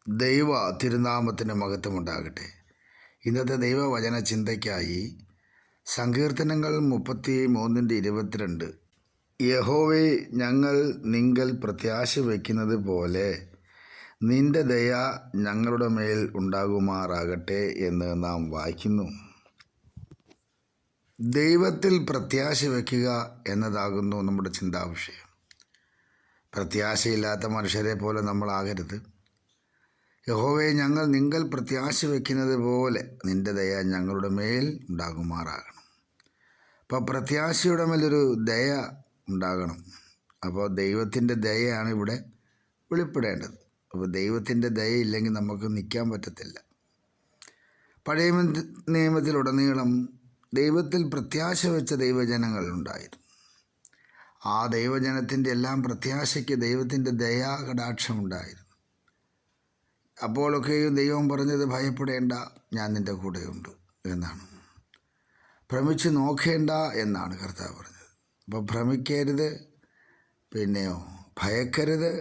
ദൈവ തിരുനാമത്തിന് മഹത്വമുണ്ടാകട്ടെ. ഇന്നത്തെ ദൈവവചന ചിന്തയ്ക്കായി സങ്കീർത്തനങ്ങൾ 33:22 യഹോവേ, ഞങ്ങൾ നിങ്കൽ പ്രത്യാശ വയ്ക്കുന്നത് പോലെ നിന്റെ ദയ ഞങ്ങളുടെ മേൽ ഉണ്ടാകുമാറാകട്ടെ എന്ന് നാം വായിക്കുന്നു. ദൈവത്തിൽ പ്രത്യാശ വയ്ക്കുക എന്നതാകുന്നു നമ്മുടെ ചിന്താവിഷയം. പ്രത്യാശയില്ലാത്ത മനുഷ്യരെ പോലെ നമ്മളാകരുത്. യഹോവേ, ഞങ്ങൾ നിങ്കൽ പ്രത്യാശ വയ്ക്കുന്നത് പോലെ നിന്റെ ദയ ഞങ്ങളുടെ മേൽ ഉണ്ടാകുമാറാകണം. അപ്പോൾ പ്രത്യാശയുടെ മേലൊരു ദയ ഉണ്ടാകണം. അപ്പോൾ ദൈവത്തിൻ്റെ ദയയാണ് ഇവിടെ വെളിപ്പെടേണ്ടത്. അപ്പോൾ ദൈവത്തിൻ്റെ ദയയില്ലെങ്കിൽ നമുക്ക് നിൽക്കാൻ പറ്റത്തില്ല. പഴയ നിയമത്തിലുടനീളം ദൈവത്തിൽ പ്രത്യാശ വെച്ച ദൈവജനങ്ങൾ ഉണ്ടായിരുന്നു. ആ ദൈവജനത്തിൻ്റെ എല്ലാം പ്രത്യാശയ്ക്ക് ദൈവത്തിൻ്റെ ദയാ കടാക്ഷമുണ്ടായിരുന്നു. അപ്പോഴൊക്കെയും ദൈവം പറഞ്ഞത്, ഭയപ്പെടേണ്ട, ഞാൻ നിൻ്റെ കൂടെയുണ്ട് എന്നാണ്. ഭ്രമിച്ച് നോക്കേണ്ട എന്നാണ് കർത്താവ് പറഞ്ഞത്. അപ്പോൾ ഭ്രമിക്കരുത്, പിന്നെയോ ഭയക്കരുത്,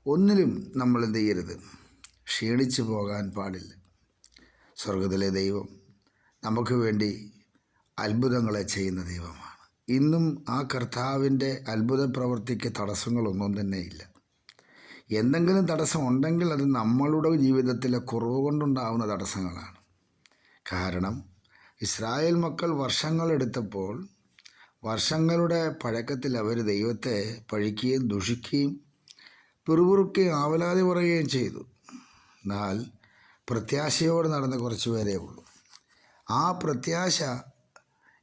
ഒന്നിലും നമ്മൾ എന്ത് ചെയ്യരുത്, ക്ഷീണിച്ചു പോകാൻ പാടില്ല. സ്വർഗത്തിലെ ദൈവം നമുക്ക് വേണ്ടി അത്ഭുതങ്ങളെ ചെയ്യുന്ന ദൈവമാണ്. ഇന്നും ആ കർത്താവിൻ്റെ അത്ഭുത പ്രവൃത്തിക്ക് തടസ്സങ്ങളൊന്നും തന്നെയില്ല. എന്തെങ്കിലും തടസ്സം ഉണ്ടെങ്കിൽ അത് നമ്മളുടെ ജീവിതത്തിലെ കുറവ് കൊണ്ടുണ്ടാകുന്ന തടസ്സങ്ങളാണ്. കാരണം ഇസ്രായേൽ മക്കൾ വർഷങ്ങളെടുത്തപ്പോൾ വർഷങ്ങളുടെ പഴക്കത്തിൽ അവർ ദൈവത്തെ പഴിക്കുകയും ദുഷിക്കുകയും പിറുപിറുക്കുകയും ആവലാതി പറയുകയും ചെയ്തു. എന്നാൽ പ്രത്യാശയോടെ നടന്ന കുറച്ച് പേരേ ഉള്ളൂ. ആ പ്രത്യാശ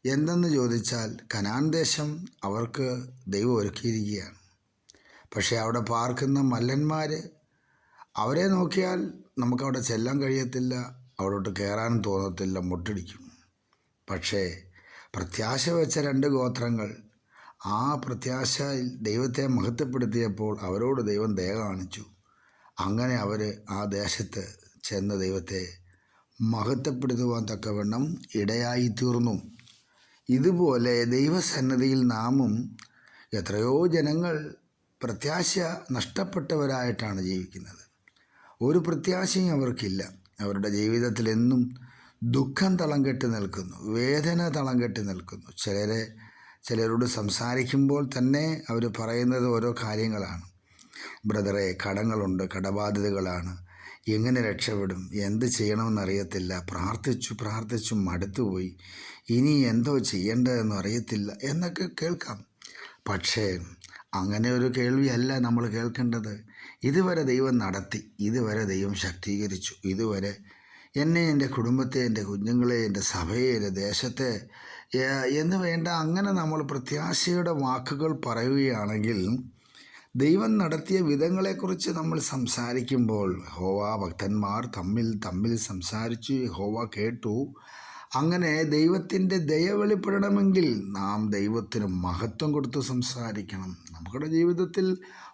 എന്തെന്ന് ചോദിച്ചാൽ, കനാൻ ദേശം അവർക്ക് ദൈവം ഒരുക്കിയിരിക്കുകയാണ്. പക്ഷേ അവിടെ പാർക്കുന്ന മല്ലന്മാർ, അവരെ നോക്കിയാൽ നമുക്കവിടെ ചെല്ലാൻ കഴിയത്തില്ല, അവിടോട്ട് കയറാനും തോന്നത്തില്ല, മുട്ടടിക്കും. പക്ഷേ പ്രത്യാശ വെച്ച 2 ഗോത്രങ്ങൾ ആ പ്രത്യാശയിൽ ദൈവത്തെ മഹത്വപ്പെടുത്തിയപ്പോൾ അവരോട് ദൈവം ദയ കാണിച്ചു. അങ്ങനെ അവർ ആ ദേശത്ത് ചെന്ന് ദൈവത്തെ മഹത്വപ്പെടുത്തുവാൻ തക്കവണ്ണം ഇടയായി തീർന്നു. ഇതുപോലെ ദൈവസന്നിധിയിൽ നാമും എത്രയോ ജനങ്ങൾ പ്രത്യാശ നഷ്ടപ്പെട്ടവരായിട്ടാണ് ജീവിക്കുന്നത്. ഒരു പ്രത്യാശയും അവർക്കില്ല. അവരുടെ ജീവിതത്തിൽ എന്നും ദുഃഖം തളം കെട്ടി നിൽക്കുന്നു, വേദന തളം കെട്ടി നിൽക്കുന്നു. ചിലരോട് സംസാരിക്കുമ്പോൾ തന്നെ അവർ പറയുന്നത് ഓരോ കാര്യങ്ങളാണ്. ബ്രദറെ, കടങ്ങളുണ്ട്, കടബാധ്യതകളാണ്, എങ്ങനെ രക്ഷപ്പെടും, എന്ത് ചെയ്യണമെന്നറിയത്തില്ല, പ്രാർത്ഥിച്ചു മടുത്തുപോയി, ഇനി എന്തോ ചെയ്യേണ്ടതെന്ന് അറിയത്തില്ല എന്നൊക്കെ കേൾക്കാം. പക്ഷേ അങ്ങനെ ഒരു കേൾവിയല്ല നമ്മൾ കേൾക്കേണ്ടത്. ഇതുവരെ ദൈവം നടത്തി, ഇതുവരെ ദൈവം ശക്തീകരിച്ചു, ഇതുവരെ എന്നെ, എൻ്റെ കുടുംബത്തെ, എൻ്റെ കുഞ്ഞുങ്ങളെ, എൻ്റെ സഭയെ, എൻ്റെ ദേശത്തെ എന്ന് വേണ്ട, അങ്ങനെ നമ്മൾ പ്രത്യാശയുടെ വാക്കുകൾ പറയുകയാണെങ്കിൽ ദൈവം നടത്തിയ വിധങ്ങളെക്കുറിച്ച് നമ്മൾ സംസാരിക്കുമ്പോൾ യഹോവ ഭക്തന്മാർ തമ്മിൽ സംസാരിച്ചു, യഹോവ കേട്ടു. അങ്ങനെ ദൈവത്തിൻ്റെ ദയ വെളിപ്പെടണമെങ്കിൽ നാം ദൈവത്തിന് മഹത്വം കൊടുത്ത് സംസാരിക്കണം. നമ്മുടെ ജീവിതത്തിൽ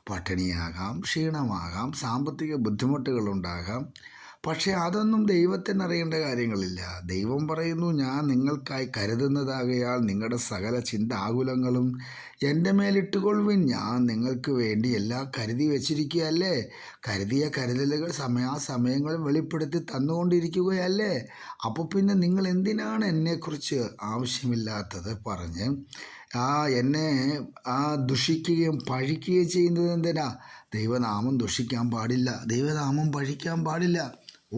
പട്ടിണിയാകാം, ക്ഷീണമാകാം, സാമ്പത്തിക ബുദ്ധിമുട്ടുകളുണ്ടാകാം. പക്ഷേ അതൊന്നും ദൈവത്തിന് അറിയേണ്ട കാര്യങ്ങളില്ല. ദൈവം പറയുന്നു, ഞാൻ നിങ്ങൾക്കായി കരുതുന്നതാകയാൽ നിങ്ങളുടെ സകല ചിന്താകുലങ്ങളും എൻ്റെ മേലിട്ടുകൊള്ളുവിൻ. ഞാൻ നിങ്ങൾക്ക് വേണ്ടി എല്ലാം കരുതി വച്ചിരിക്കുകയല്ലേ. കരുതിയ കരുതലുകൾ സമയാസമയങ്ങൾ വെളിപ്പെടുത്തി തന്നുകൊണ്ടിരിക്കുകയല്ലേ. അപ്പോൾ പിന്നെ നിങ്ങൾ എന്തിനാണ് എന്നെക്കുറിച്ച് ആവശ്യമില്ലാത്തത് പറഞ്ഞ് എന്നെ ദുഷിക്കുകയും പഴിക്കുകയും ചെയ്യുന്നത് എന്തിനാ? ദൈവനാമം ദുഷിക്കാൻ പാടില്ല, ദൈവനാമം പഴിക്കാൻ പാടില്ല.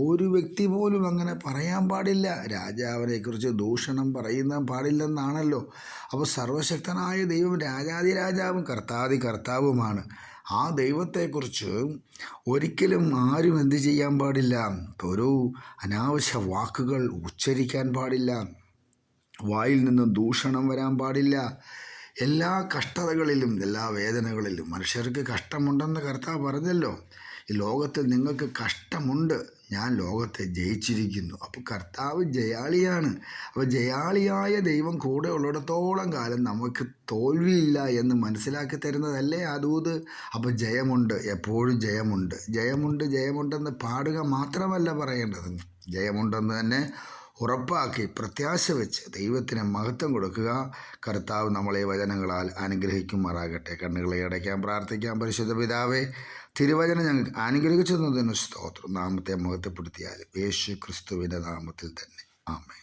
ഒരു വ്യക്തി പോലും അങ്ങനെ പറയാൻ പാടില്ല. രാജാവിനെക്കുറിച്ച് ദൂഷണം പറയുന്ന പാടില്ലെന്നാണല്ലോ. അപ്പോൾ സർവശക്തനായ ദൈവം രാജാതിരാജാവും കർത്താവുമാണ്. ആ ദൈവത്തെക്കുറിച്ച് ഒരിക്കലും ആരും എന്ത് ചെയ്യാൻ പാടില്ല, ഒരു അനാവശ്യ വാക്കുകൾ ഉച്ചരിക്കാൻ പാടില്ല, വായിൽ നിന്നും ദൂഷണം വരാൻ പാടില്ല. എല്ലാ കഷ്ടതകളിലും എല്ലാ വേദനകളിലും മനുഷ്യർക്ക് കഷ്ടമുണ്ടെന്ന് കർത്താവ് പറഞ്ഞല്ലോ. ഈ ലോകത്തിൽ നിങ്ങൾക്ക് കഷ്ടമുണ്ട്, ഞാൻ ലോകത്തെ ജയിച്ചിരിക്കുന്നു. അപ്പോൾ കർത്താവ് ജയാളിയാണ്. അപ്പോൾ ജയാളിയായ ദൈവം കൂടെ ഉള്ളിടത്തോളം കാലം നമുക്ക് തോൽവിയില്ല എന്ന് മനസ്സിലാക്കി തരുന്നതല്ലേ ആ ദൂത്. അപ്പോൾ ജയമുണ്ട്, എപ്പോഴും ജയമുണ്ടെന്ന് പാടുക മാത്രമല്ല പറയേണ്ടത്, ജയമുണ്ടെന്ന് തന്നെ ഉറപ്പാക്കി പ്രത്യാശ വെച്ച് ദൈവത്തിന് മഹത്വം കൊടുക്കുക. കർത്താവ് നമ്മളെ വചനങ്ങളാൽ അനുഗ്രഹിക്കുമാറാകട്ടെ. കണ്ണുകളെ അടയ്ക്കാൻ പ്രാർത്ഥിക്കാം. പരിശുദ്ധ പിതാവേ, തിരുവചനം ഞങ്ങൾക്ക് അനുഗ്രഹിച്ചു തന്നതിന് സ്തോത്രം. നാമത്തെ മഹത്വപ്പെടുത്തിയാലും യേശു ക്രിസ്തുവിൻ്റെ നാമത്തിൽ തന്നെ ആമേൻ.